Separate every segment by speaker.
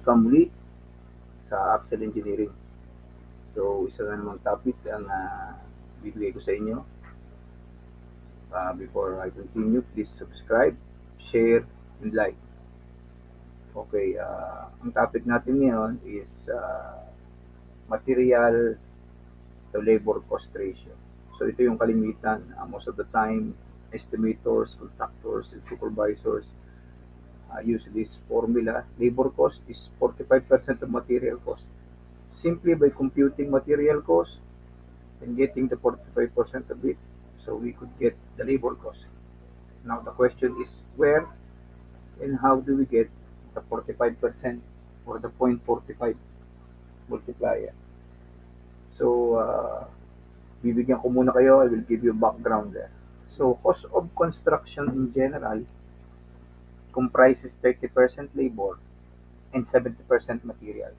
Speaker 1: Kamuli sa Axel Engineering. So, isa na namang topic ang bibigay ko sa inyo. Before I continue, please subscribe, share, and like. Okay, ang topic natin ngayon is material to labor cost ratio. So, ito yung kalimitan. Most of the time, estimators, contractors, and supervisors use this formula. Labor cost is 45% of material cost. Simply by computing material cost and getting the 45% of it, so we could get the labor cost. Now the question is where and how do we get the 45% or the 0.45 multiplier? So, bibigyan ko muna kayo, I will give you background there. So, cost of construction in general comprises 30% labor and 70% material.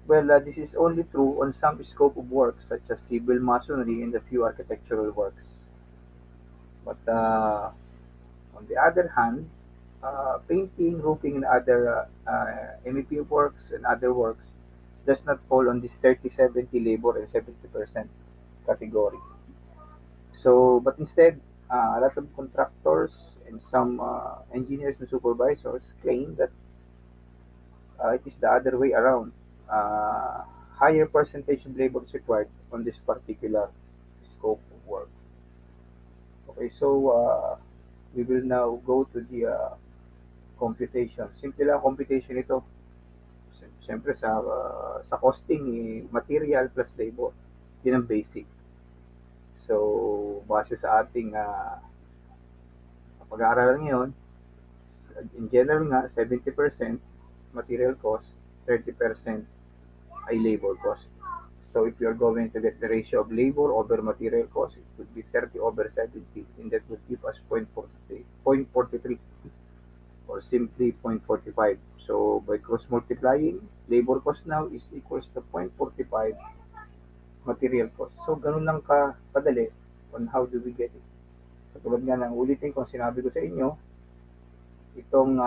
Speaker 1: Well, this is only true on some scope of work such as civil masonry and a few architectural works. But on the other hand, painting, roofing, and other MEP works and other works does not fall on this 30-70 labor and 70% category. So, but instead, a lot of contractors and some engineers and supervisors claim that it is the other way around. Uh, Higher percentage of labor is required on this particular scope of work. Okay, so we will now go to the computation. Simple lang computation ito. Siyempre sa costing, material plus labor. Yun ang basic. So, base sa ating pag-aaralan ngayon, in general nga, 70% material cost, 30% ay labor cost. So, if you're going to get the ratio of labor over material cost, it would be 30 over 70, and that would give us 0.43 or simply 0.45. So, by cross multiplying, labor cost now is equals to 0.45 material cost. So, ganun lang kadali on how do we get it. Katulad nga ng ulitin kung sinabi ko sa inyo, itong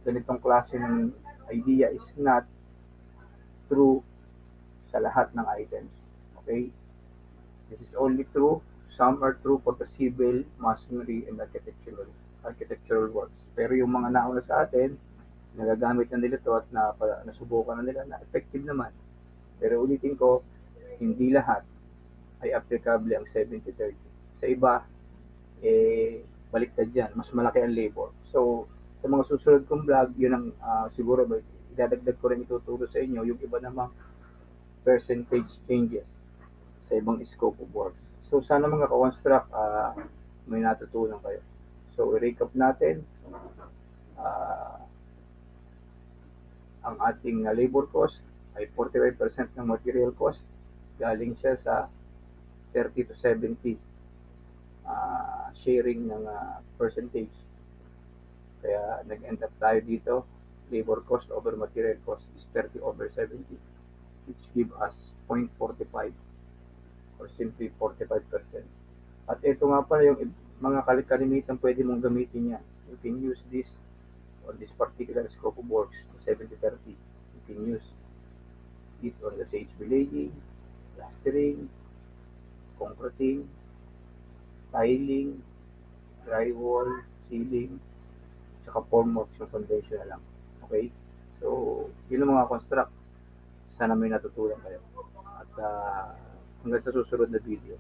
Speaker 1: ganitong klase ng idea is not true sa lahat ng items. Okay? This is only true, some are true for the civil, masonry, and architectural works. Pero yung mga nauna sa atin, nagagamit na nila to at nasubukan na nila na effective naman. Pero ulitin ko, hindi lahat ay applicable ang 70-30. Sa iba, baliktad yan. Mas malaki ang labor. So, sa mga susunod kong vlog, yun ang siguro idadagdag ko rin ituturo sa inyo yung iba namang percentage changes sa ibang scope of works. So, sana mga ka-construct, may natutunan kayo. So, i-recap natin uh, ang ating labor cost ay 45% ng material cost. Galing siya sa 30 to 70 sharing ng percentage. Kaya nag-end up tayo dito, labor cost over material cost is 30 over 70, which give us 0.45 or simply 45%. At ito nga pala yung mga kalimitan pwede mong gamitin yan. You can use this on this particular scope of works, 70-30. You can use it on the sage belaying, plastering, concreting, tiling, drywall, ceiling, tsaka formwork yung conventional lang. Okay? So, yun ang mga construct. Sana may natutunan kayo. At hanggang sa susunod na video.